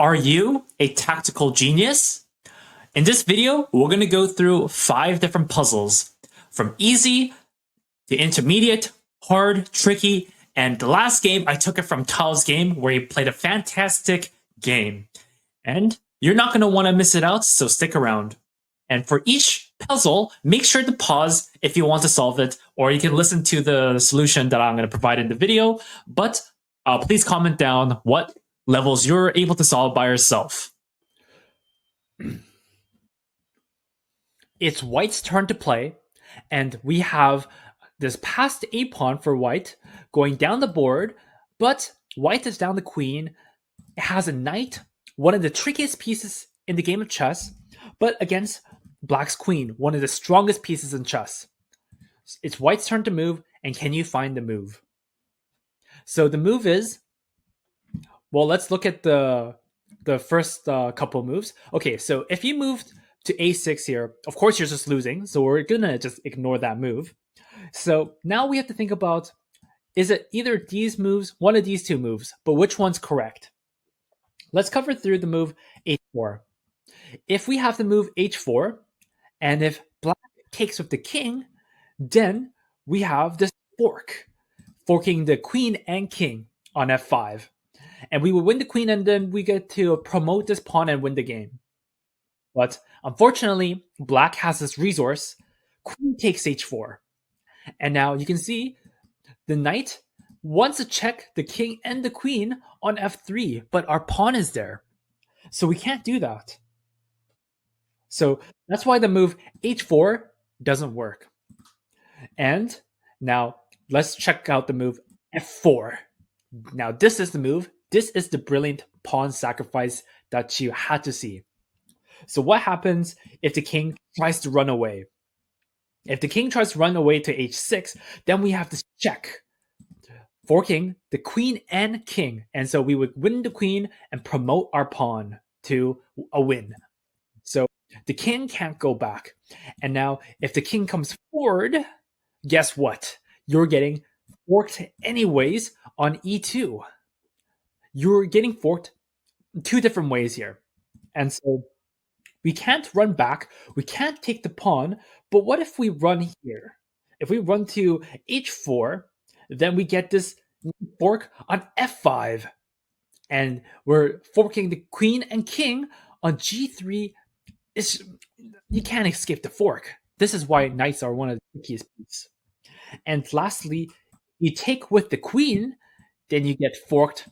Are you a tactical genius? In this video, we're going to go through 5 different puzzles, from easy to intermediate, hard, tricky, and the last game I took it from Tao's game where he played a fantastic game. And you're not going to want to miss it out, so stick around. And for each puzzle, make sure to pause if you want to solve it, or you can listen to the solution that I'm going to provide in the video. But please comment down what levels you're able to solve by yourself. It's white's turn to play, and we have this passed a pawn for white going down the board, but white is down the queen. It has a knight, one of the trickiest pieces in the game of chess, but against black's queen, one of the strongest pieces in chess. It's white's turn to move, and can you find the move? So the move is, well, let's look at the first couple moves. Okay, so if you moved to a6 here, of course you're just losing, so we're gonna just ignore that move. So now we have to think about, is it either these moves, one of these two moves, but which one's correct? Let's cover through the move h4. If we have the move h4, and if black takes with the king, then we have this forking the queen and king on f5. And we will win the queen, and then we get to promote this pawn and win the game. But unfortunately, black has this resource. Queen takes h4. And now you can see the knight wants to check the king and the queen on f3, but our pawn is there. So we can't do that. So that's why the move h4 doesn't work. And now let's check out the move f4. Now this is the move. This is the brilliant pawn sacrifice that you had to see. So what happens if the king tries to run away? If the king tries to run away to h6, then we have this check, forking the queen and king. And so we would win the queen and promote our pawn to a win. So the king can't go back. And now if the king comes forward, guess what? You're getting forked anyways on e2. You're getting forked 2 different ways here. And so we can't run back, we can't take the pawn, but what if we run here? If we run to h4, then we get this fork on f5. And we're forking the queen and king on g3. You can't escape the fork. This is why knights are one of the trickiest pieces. And lastly, you take with the queen, then you get forked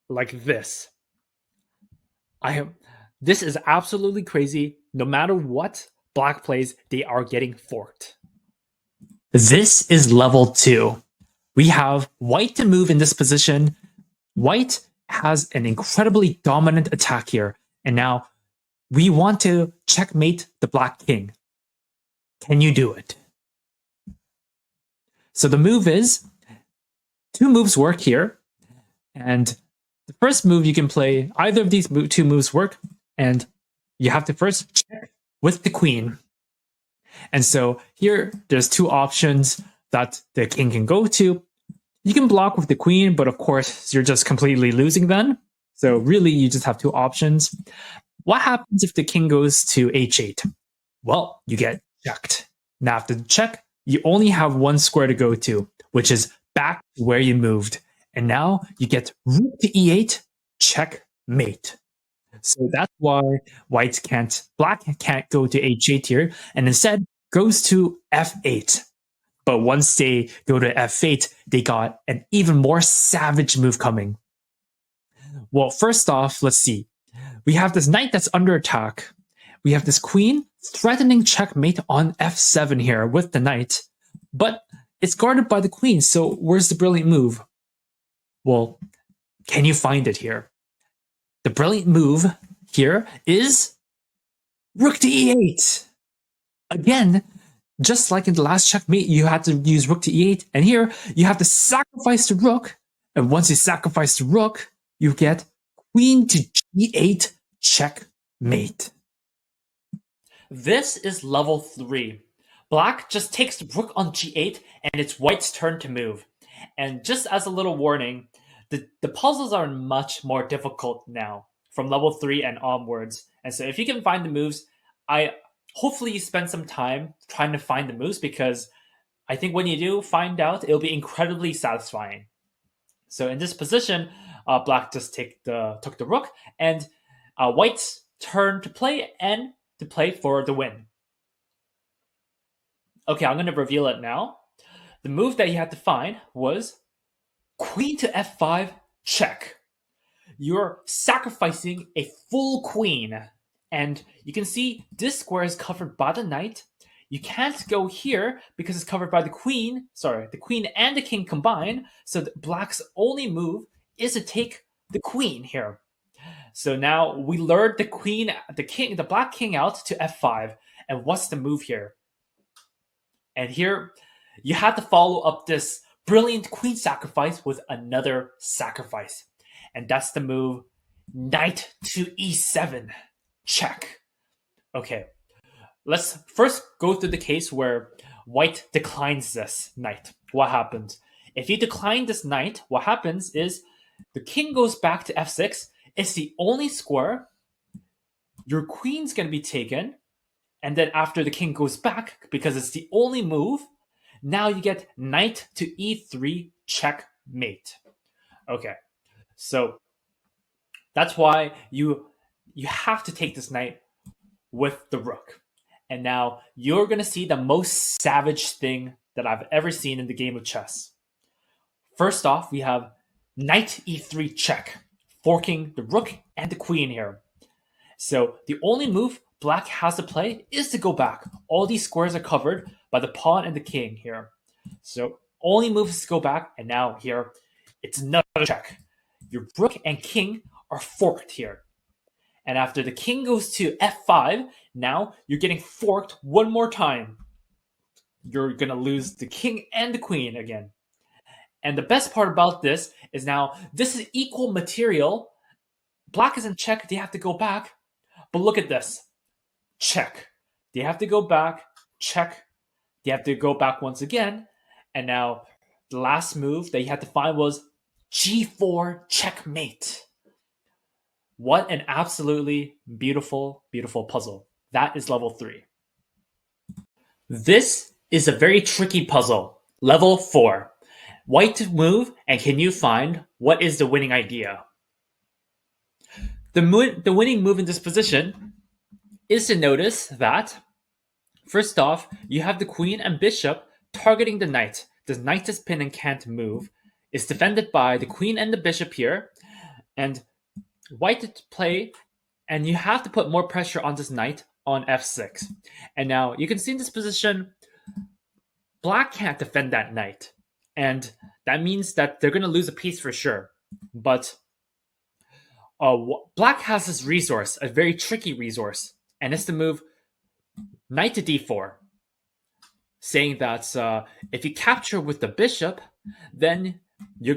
like this. This is absolutely crazy. No matter what black plays, they are getting forked. This is level 2. We have white to move in this position. White has an incredibly dominant attack here. And now we want to checkmate the black king. Can you do it? So the move is, 2 moves work here. And the first move you can play, either of these 2 moves work. And you have to first check with the queen. And so here, there's 2 options that the king can go to. You can block with the queen, but of course, you're just completely losing then. So really, you just have 2 options. What happens if the king goes to h8? Well, you get checked. Now after the check, you only have 1 square to go to, which is back to where you moved. And now you get rook to e8, checkmate. So that's why black can't go to h8 here, and instead goes to f8. But once they go to f8, they got an even more savage move coming. Well, first off, let's see. We have this knight that's under attack. We have this queen threatening checkmate on f7 here with the knight, but it's guarded by the queen, so where's the brilliant move? Well, can you find it here? The brilliant move here is rook to e8. Again, just like in the last checkmate, you had to use rook to e8, and here you have to sacrifice the rook, and once you sacrifice the rook, you get queen to g8 checkmate. This is level 3. Black just takes the rook on g8, and it's white's turn to move. And just as a little warning, the puzzles are much more difficult now. from level 3 and onwards. And so if you can find the moves, I hopefully you spend some time trying to find the moves, because I think when you do find out, it'll be incredibly satisfying. So in this position, black just took the rook, and white's turn to play and to play for the win. Okay, I'm going to reveal it now. The move that you had to find was queen to f5 check. You're sacrificing a full queen, and you can see this square is covered by the knight. You can't go here because it's covered by the queen. Sorry, the queen and the king combined. So the black's only move is to take the queen here. So now we lured the queen, the black king out to f5. And what's the move here? And here you have to follow up this brilliant queen sacrifice with another sacrifice. And that's the move knight to e7 check. Okay, let's first go through the case where white declines this knight. What happens? If you decline this knight, what happens is the king goes back to f6. It's the only square. Your queen's going to be taken. And then after the king goes back, because it's the only move, now you get knight to e3 checkmate. Okay, so that's why you have to take this knight with the rook. And now you're going to see the most savage thing that I've ever seen in the game of chess. First off, we have knight e3 check, forking the rook and the queen here. So the only move black has to play is to go back. All these squares are covered by the pawn and the king here. So only move is to go back, and now here, it's another check. Your rook and king are forked here. And after the king goes to f5, now you're getting forked one more time. You're going to lose the king and the queen again. And the best part about this is now this is equal material. Black is in check. They have to go back. But look at this. Check. They have to go back. Check. They have to go back once again. And now the last move that you had to find was g4 checkmate. What an absolutely beautiful, beautiful puzzle. That is level 3. This is a very tricky puzzle. Level 4. White to move, and can you find what is the winning idea? The winning move in this position is to notice that, first off, you have the queen and bishop targeting the knight. The knight is pinned and can't move. It's defended by the queen and the bishop here. And white to play, and you have to put more pressure on this knight on f6. And now you can see in this position, black can't defend that knight. And that means that they're going to lose a piece for sure. But black has this resource, a very tricky resource, and it's to move knight to d4, saying that if you capture with the bishop, then your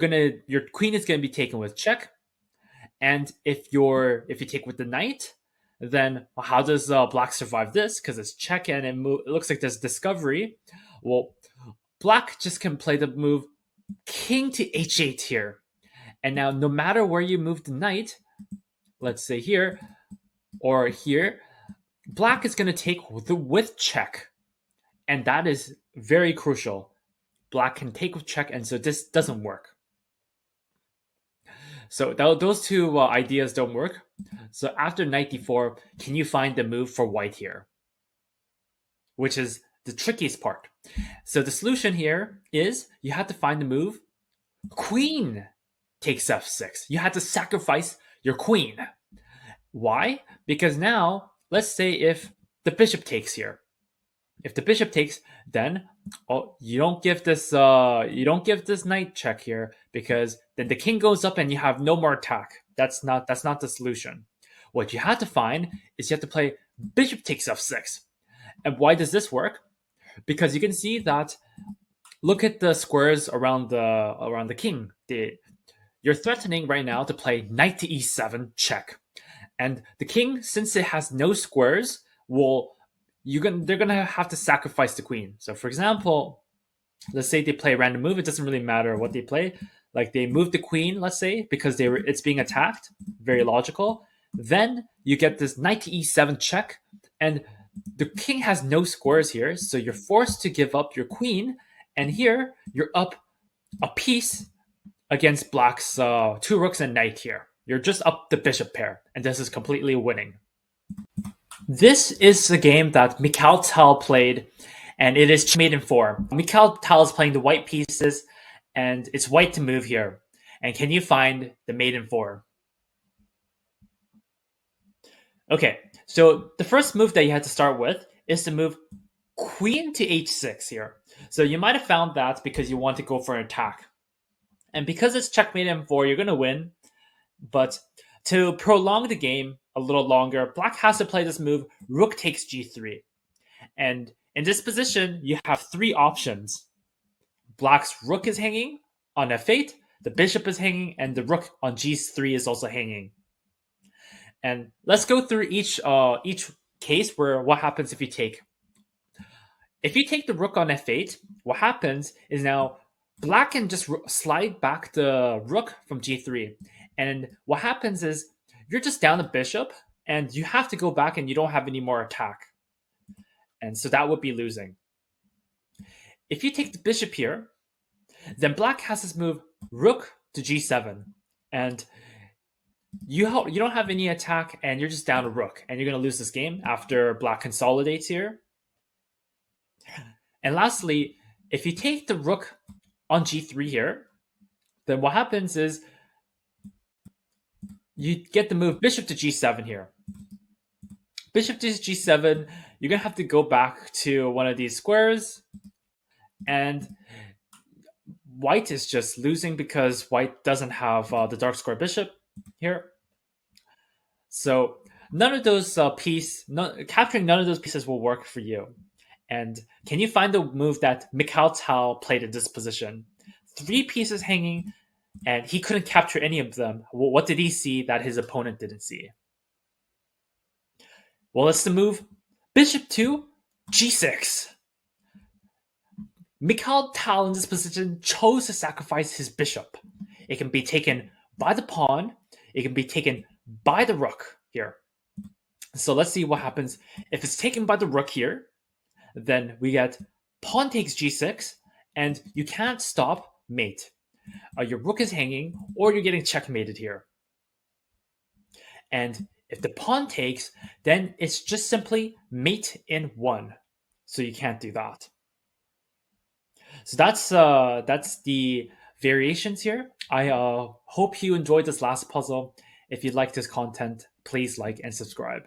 queen is going to be taken with check. And if you take with the knight, then how does black survive this? Because it's check and it looks like there's discovery. Well, black just can play the move king to h8 here. And now no matter where you move the knight, let's say here or here, black is going to take with check. And that is very crucial. Black can take with check, and so this doesn't work. So those two ideas don't work. So after knight d4, can you find the move for white here? Which is the trickiest part. So the solution here is you have to find the move queen takes f6. You have to sacrifice your queen. Why? Because now, let's say if the bishop takes here. If the bishop takes, then you don't give this knight check here, because then the king goes up and you have no more attack. That's not the solution. What you have to find is you have to play bishop takes f6. And why does this work? Because you can see that, look at the squares around the king. You're threatening right now to play knight to e7 check. And the king, since it has no squares, they're gonna have to sacrifice the queen. So for example, let's say they play a random move. It doesn't really matter what they play. Like they move the queen, let's say, because it's being attacked. Very logical. Then you get this knight to e7 check, and the king has no squares here, so you're forced to give up your queen, and here you're up a piece against black's two rooks and knight here. You're just up the bishop pair, and this is completely winning. This is the game that Mikhail Tal played, and it is checkmate in 4. Mikhail Tal is playing the white pieces, and it's white to move here. And can you find the mate in 4? Okay, so the first move that you had to start with is to move queen to h6 here. So you might have found that because you want to go for an attack. And because it's checkmate m4, you're going to win. But to prolong the game a little longer, black has to play this move, rook takes g3. And in this position, you have 3 options. Black's rook is hanging on f8, the bishop is hanging, and the rook on g3 is also hanging. And let's go through each case where what happens if you take. If you take the rook on f8, what happens is now black can just slide back the rook from g3. And what happens is you're just down the bishop, and you have to go back and you don't have any more attack. And so that would be losing. If you take the bishop here, then black has this move rook to g7. And you don't have any attack, and you're just down a rook, and you're going to lose this game after black consolidates here. And lastly, if you take the rook on g3 here, then what happens is you get the move bishop to g7 here. Bishop to g7, you're going to have to go back to one of these squares, and white is just losing because white doesn't have the dark square bishop here. So none of those capturing none of those pieces will work for you. And can you find the move that Mikhail Tal played in this position? 3 pieces hanging, and he couldn't capture any of them. Well, what did he see that his opponent didn't see? Well, it's the move bishop to g6. Mikhail Tal in this position chose to sacrifice his bishop. It can be taken by the pawn. It can be taken by the rook here. So let's see what happens. If it's taken by the rook here, then we get pawn takes g6, and you can't stop mate. Your rook is hanging, or you're getting checkmated here. And if the pawn takes, then it's just simply mate in 1. So you can't do that. So that's the variations here. I hope you enjoyed this last puzzle. If you like this content, please like and subscribe.